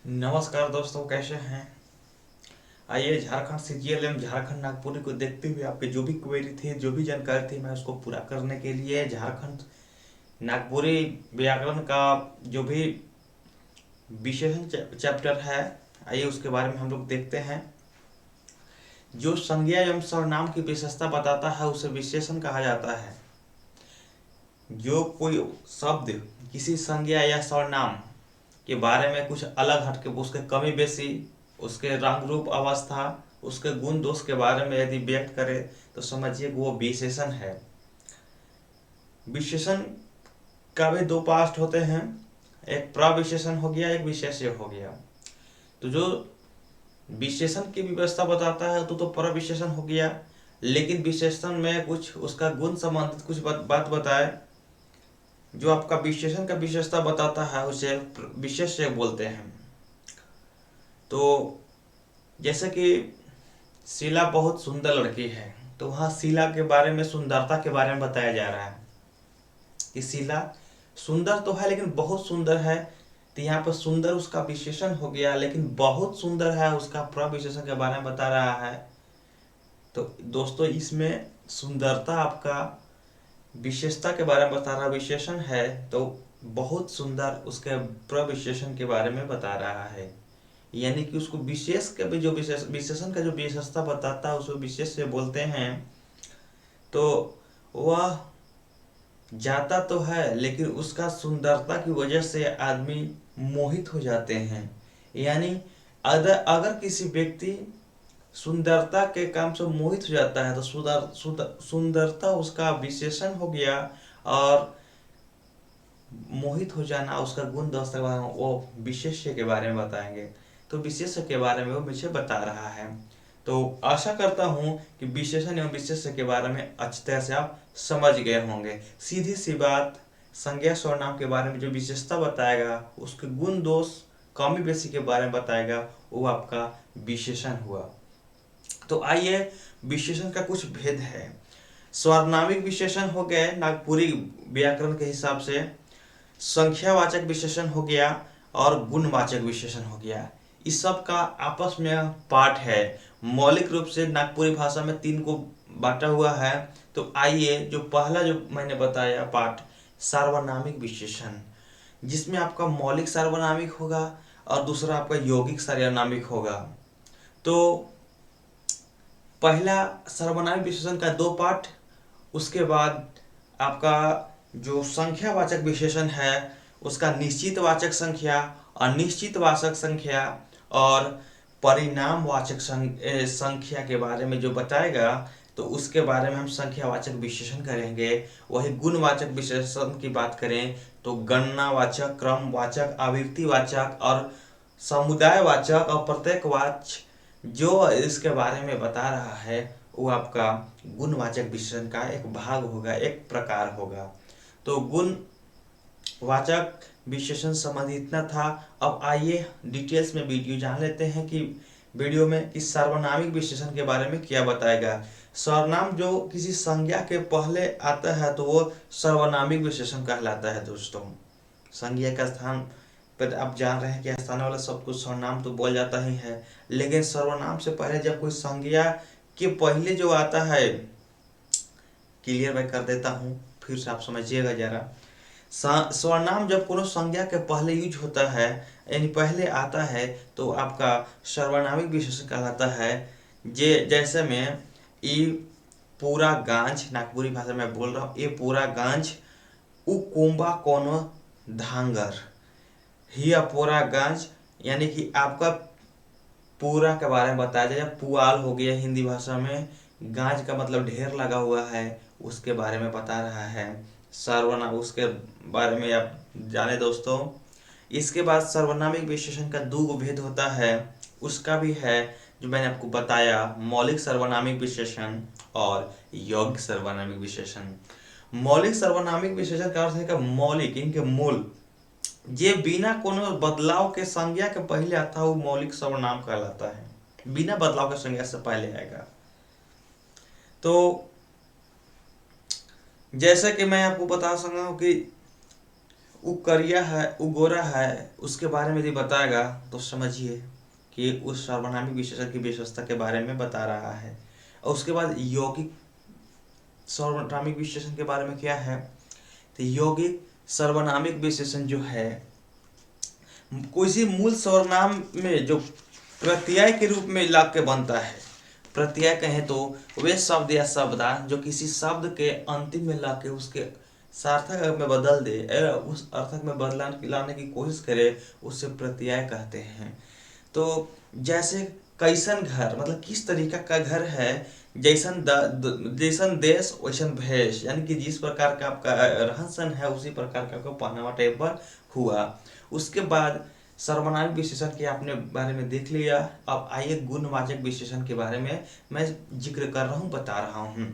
नमस्कार दोस्तों, कैसे हैं। आइए झारखंड सीजीएल एवं झारखंड नागपुरी को देखते हुए आपके जो भी क्वेरी थी, जो भी जानकारी थी, मैं उसको पूरा करने के लिए झारखंड नागपुरी व्याकरण का जो भी विशेषण चैप्टर है, आइए उसके बारे में हम लोग देखते हैं। जो संज्ञा एवं सर्वनाम की विशेषता बताता है उसे विशेषण कहा जाता है। जो कोई शब्द किसी संज्ञा या सर्वनाम के बारे में कुछ अलग हटके उसके कमी बेसी, उसके रंग रूप अवस्था, उसके गुण दोष के बारे में यदि व्यक्त करे तो समझिए वो विशेषण है। विशेषण का भी दो पार्ट होते हैं, एक प्रविशेषण हो गया, एक विशेष्य हो गया। तो जो विशेषण की व्यवस्था बताता है तो प्रविशेषण हो गया, लेकिन विशेषण में कुछ उसका गुण संबंधित कुछ बात बताए, जो आपका विशेषण का विशेषता बताता है उसे विशेष्य बोलते हैं। तो जैसे कि शीला बहुत सुंदर लड़की है, तो वहाँ शीला के बारे में, सुंदरता के बारे में बताया जा रहा है कि शीला सुंदर तो है लेकिन बहुत सुंदर है। तो यहाँ पर सुंदर उसका विशेषण हो गया, लेकिन बहुत सुंदर है उसका प्रविशेषण के बारे में बता रहा है। तो दोस्तों इसमें सुंदरता आपका विशेषता के बारे में बता रहा विशेषण है, तो बहुत सुंदर उसके प्रविशेषण के बारे में बता रहा है। यानी कि उसको विशेष का भी जो विशेषण का जो विशेषता बताता है उसको विशेष से बोलते हैं। तो वह जाता तो है लेकिन उसका सुंदरता की वजह से आदमी मोहित हो जाते हैं। यानी अगर किसी व्यक्ति सुंदरता के काम से मोहित हो जाता है तो सुंदरता उसका विशेषण हो गया, और मोहित हो जाना उसका गुण दोष के बारे में वो विशेष्य के बारे में बताएंगे। तो विशेष्य के बारे में वो मुझे बता रहा है। तो आशा करता हूँ कि विशेषण एवं विशेष्य के बारे में अच्छी तरह से आप समझ गए होंगे। सीधी सी बात, संज्ञा सर्वनाम के बारे में जो विशेषता बताएगा, उसके गुण दोष कमी बेसी के बारे में बताएगा, वो आपका विशेषण हुआ। तो आइए, विशेषण का कुछ भेद है। स्वर्नामिक विशेषण हो गए नागपुरी व्याकरण के हिसाब से, संख्यावाचक विशेषण हो गया और गुणवाचक विशेषण हो गया। इस सब का आपस में पाठ है। मौलिक रूप से नागपुरी भाषा में 3 को बांटा हुआ है। तो आइए, जो पहला जो मैंने बताया पाठ, सार्वनामिक विशेषण, जिसमें आपका मौलिक सार्वनामिक होगा और दूसरा आपका यौगिक सार्वनामिक होगा। तो पहला सर्वनामिक विशेषण का 2 पार्ट, उसके बाद आपका जो संख्यावाचक विशेषण है उसका निश्चितवाचक संख्या, अनिश्चितवाचक संख्या और परिणामवाचक संख्या के बारे में जो बताएगा, तो उसके बारे में हम संख्यावाचक विशेषण करेंगे। वही गुणवाचक विशेषण की बात करें तो गणनावाचक, क्रमवाचक, आवृत्तिवाचक और समुदायवाचक और प्रत्येकवाचक जो इसके बारे में बता रहा है वो आपका गुणवाचक विशेषण का एक भाग होगा, एक प्रकार होगा। तो गुणवाचक विशेषण संबंधी इतना था। अब आइए डिटेल्स में वीडियो जान लेते हैं कि वीडियो में इस सार्वनामिक विशेषण के बारे में क्या बताएगा। सर्वनाम जो किसी संज्ञा के पहले आता है तो वो सर्वनामिक विशेषण कहलाता है। दोस्तों, संज्ञा का स्थान पर आप जान रहे हैं कि स्थान वाला सब कुछ सर्वनाम तो बोल जाता ही है, लेकिन सर्वनाम से पहले जब कोई संज्ञा के पहले जो आता है, क्लियर मैं कर देता हूँ फिर से आप समझिएगा जरा। सर्वनाम जब कोनो संज्ञा के पहले यूज होता है, यानी पहले आता है, तो आपका सर्वनामिक विशेषण कहलाता है। जैसे में ई पूरा गांज, नागपुरी भाषा में बोल रहा हूँ, ये पूरा गांज उ कोम्बा कोनो धांगर, ही पूरा गांज, यानी कि आपका पूरा के बारे में बताया जाए। पुआल हो गया हिंदी भाषा में, गांज का मतलब ढेर लगा हुआ है, उसके बारे में बता रहा है। सर्वनाम उसके बारे में आप जाने दोस्तों। इसके बाद सर्वनामिक विशेषण का 2 भेद होता है, उसका भी है जो मैंने आपको बताया, मौलिक सर्वनामिक विशेषण और यौगिक सर्वनामिक विशेषण। मौलिक सर्वनामिक विशेषण का अर्थ है कि मौलिक, इनके मूल, जे बिना कोनो बदलाव के संज्ञा के पहले आता है वो मौलिक सर्वनाम कहलाता है। बिना बदलाव के संज्ञा से पहले आएगा। तो जैसे कि मैं आपको बता सकता हूँ कि वो करिया है, वो गोरा है, उसके बारे में यदि बताएगा तो समझिए कि उस सर्वनामिक विशेषण की विशेषता के बारे में बता रहा है। और उसके बाद यौगिक सर्वनामिक विशेषण के बारे में क्या है, तो यौगिक सर्वनामिक विशेषण जो है किसी मूल सर्वनाम में जो प्रत्यय के रूप में ला के बनता है। प्रत्यय कहें तो वे शब्द या शब्दांश जो किसी शब्द के अंतिम में ला के उसके सार्थक में बदल दे, उस अर्थक में बदलाव लाने की कोशिश करे, उससे प्रत्यय कहते हैं। तो जैसे कैसन घर मतलब किस तरीका का घर है, जैसन देश वैसन भेष, यानी कि जिस प्रकार का आपका रहन सहन है उसी प्रकार का आपका पहनावा टेबल हुआ। उसके बाद सर्वनामिक विशेषण के आपने बारे में देख लिया। अब आइए गुणवाचक विशेषण के बारे में मैं जिक्र कर रहा हूँ, बता रहा हूँ।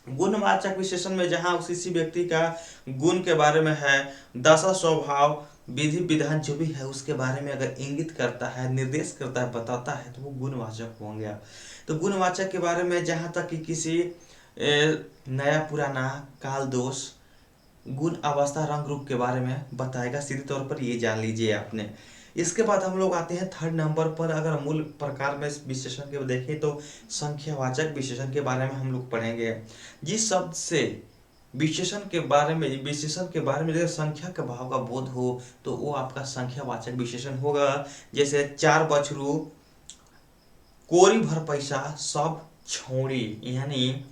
गुणवाचक विशेषण में जहाँ किसी व्यक्ति का गुण के बारे में है, दशा स्वभाव विधि विधान जो भी है उसके बारे में अगर इंगित करता है, निर्देश करता है, बताता है, तो वो गुणवाचक हो गया। तो गुणवाचक के बारे में जहाँ तक कि किसी नया पुराना काल दोष गुण अवस्था रंग रूप के बारे में बताएगा, सीधे तौर पर ये जान लीजिए आपने। इसके बाद हम लोग आते हैं थर्ड नंबर पर। अगर मूल प्रकार में विशेषण के देखें तो संख्यावाचक विशेषण के बारे में हम लोग पढ़ेंगे। जिस शब्द से विशेषण के बारे में जैसे संख्या के भाव का बोध हो तो वो आपका संख्यावाचक विशेषण होगा। जैसे 4 बछरू, कोरी भर पैसा, सब छौड़ी, यानी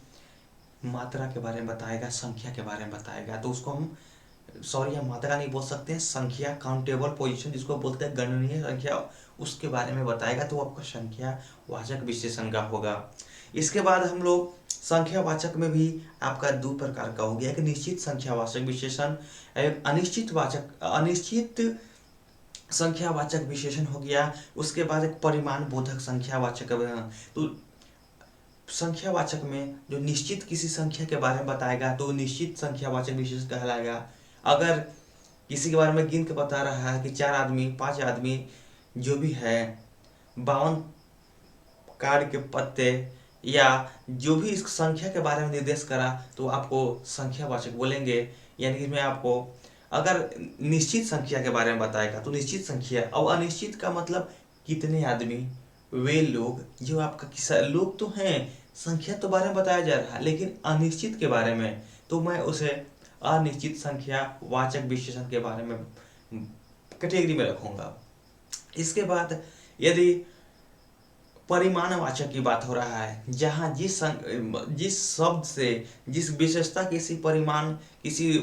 मात्रा के बारे में बताएगा, संख्या के बारे में बताएगा। तो उसको हम सॉरी हम मात्रा नहीं बोल सकते हैं, संख्या काउंटेबल पोजीशन जिसको बोलते हैं गणनीय संख्या, उसके बारे में बताएगा, तो आपका संख्या वाचक विशेषण का होगा। इसके बाद हम लोग संख्यावाचक में भी आपका 2 प्रकार का हो गया, एक निश्चित संख्यावाचक विशेषण, एक अनिश्चित संख्यावाचक विशेषण हो गया। उसके बाद एक परिमाण बोधक संख्यावाचक। तो संख्यावाचक में जो निश्चित किसी संख्या के बारे में बताएगा तो निश्चित संख्यावाचक विशेषण कहलाएगा। अगर किसी के बारे में गिन के बता रहा है कि 4 आदमी 5 आदमी जो भी है 52 कार्ड के पत्ते या जो भी इस संख्या के बारे में निर्देश करा तो आपको संख्यावाचक बोलेंगे। यानी कि मैं आपको अगर निश्चित संख्या के बारे में बताएगा तो निश्चित संख्या, और अनिश्चित का मतलब कितने आदमी, वे लोग जो आपका किसा लोग तो हैं, संख्या तो बारे में बताया जा रहा है, लेकिन अनिश्चित के बारे में तो मैं उसे अनिश्चित संख्या वाचक विशेषण के बारे में कैटेगरी में रखूंगा। इसके बाद यदि परिमाणवाचक की बात हो रहा है, जहाँ जिस शब्द से जिस विशेषता किसी परिमाण किसी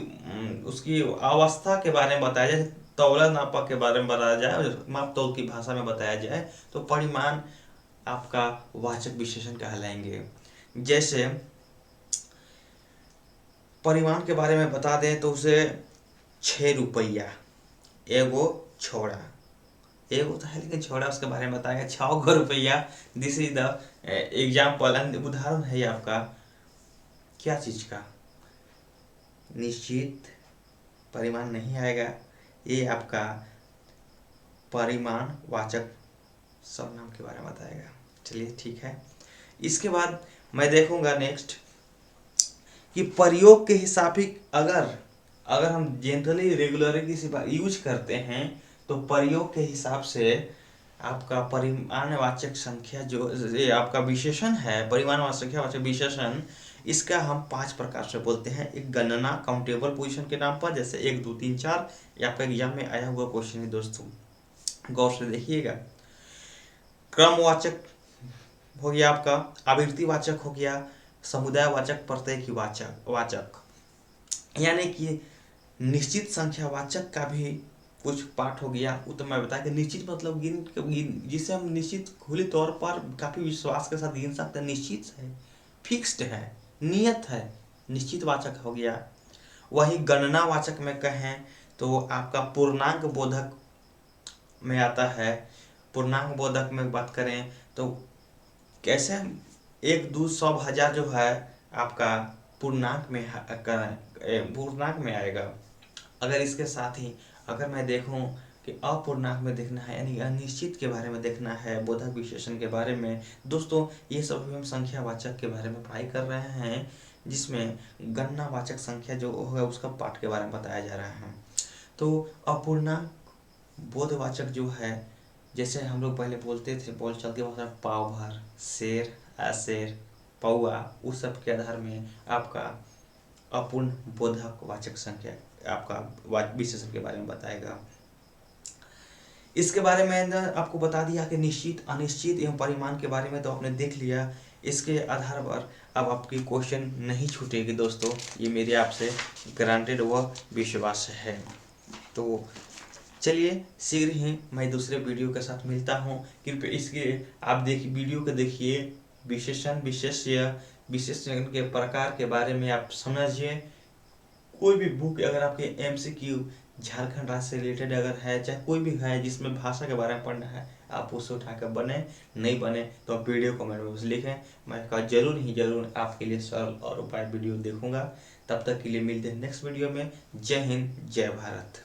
उसकी अवस्था के बारे में बताया जाए, तौला नापा के बारे में बताया जाए, माप तौल की भाषा में बताया जाए, तो परिमाण आपका वाचक विशेषण कहलाएंगे। जैसे परिमाण के बारे में बता दें तो उसे 6 रुपया, एगो छोड़ा, एगो तो है लेकिन छोड़ा उसके बारे में बताएगा 6 रुपया। दिस इज द एग्जाम्पल, उदाहरण है आपका क्या चीज का, निश्चित परिमाण नहीं आएगा, ये आपका परिमाण वाचक सर्वनाम के बारे में बताएगा। चलिए ठीक है। इसके बाद मैं देखूंगा नेक्स्ट कि प्रयोग के हिसाब से अगर हम जनरली रेगुलरली किसी बात यूज करते हैं तो प्रयोग के हिसाब से आपका परिमाणवाचक संख्या जो ये आपका विशेषण है, परिमाणवाचक संख्यावाचक विशेषण, इसका हम 5 प्रकार से बोलते हैं। एक गणना काउंटेबल पोजीशन के नाम पर, जैसे 1 2 3 4, ये आपका एग्जाम में आया हुआ क्वेश्चन है दोस्तों, गौर से देखिएगा। क्रमवाचक हो गया आपका, आवृत्तिवाचक हो गया, समुदायवाचक, प्रत्यय की वाचक, यानी कि निश्चित संख्यावाचक का भी कुछ पार्ट हो गया। वो तो मैं बताया कि निश्चित मतलब गिन जिसे हम निश्चित खुले तौर पर काफी विश्वास के साथ गिन सकते हैं, निश्चित है, फिक्स्ड है, नियत है, निश्चित वाचक हो गया। वही गणनावाचक में कहें तो आपका पूर्णांक बोधक में आता है। पूर्णांक बोधक में बात करें तो कैसे 1 2 100 1000 जो है आपका पूर्णांक में आएगा। अगर इसके साथ ही अगर मैं देखूं कि अपूर्णांक में देखना है, यानी अनिश्चित के बारे में देखना है, बोधक विशेषण के बारे में, दोस्तों ये सब हम संख्यावाचक के बारे में पढ़ाई कर रहे हैं, जिसमें गणनावाचक संख्या जो होगा उसका पाठ के बारे में बताया जा रहा है। तो अपूर्णांक बोधवाचक जो है, जैसे हम लोग पहले बोलते थे बोलचाल की भाषा, पाव भर, शेर, अशेर, पौआ, उस सब के आधार में आपका अपूर्ण बोधक वाचक संख्या आपका विशेषण के बारे में बताएगा। इसके बारे में आपको बता दिया कि निश्चित, अनिश्चित एवं परिमाण के बारे में तो आपने देख लिया। इसके आधार पर अब आपकी क्वेश्चन नहीं छूटेगी दोस्तों, ये मेरे आपसे ग्रांटेड व विश्वास है। तो चलिए शीघ्र ही मैं दूसरे वीडियो के साथ मिलता हूँ। कृपया इसके आप देखिए, वीडियो को देखिए, विशेषण, विशेष्य, विशेषण के प्रकार के बारे में आप समझिए। कोई भी बुक अगर आपके MCQ झारखंड राज्य से रिलेटेड अगर है, चाहे कोई भी है जिसमें भाषा के बारे में पढ़ना है, आप उससे उठाकर बने, नहीं बने तो आप वीडियो कमेंट में उसे लिखें। मैं कहा जरूर ही जरूर आपके लिए सरल और उपाय वीडियो देखूंगा। तब तक के लिए मिलते हैं नेक्स्ट वीडियो में। जय हिंद, जय भारत।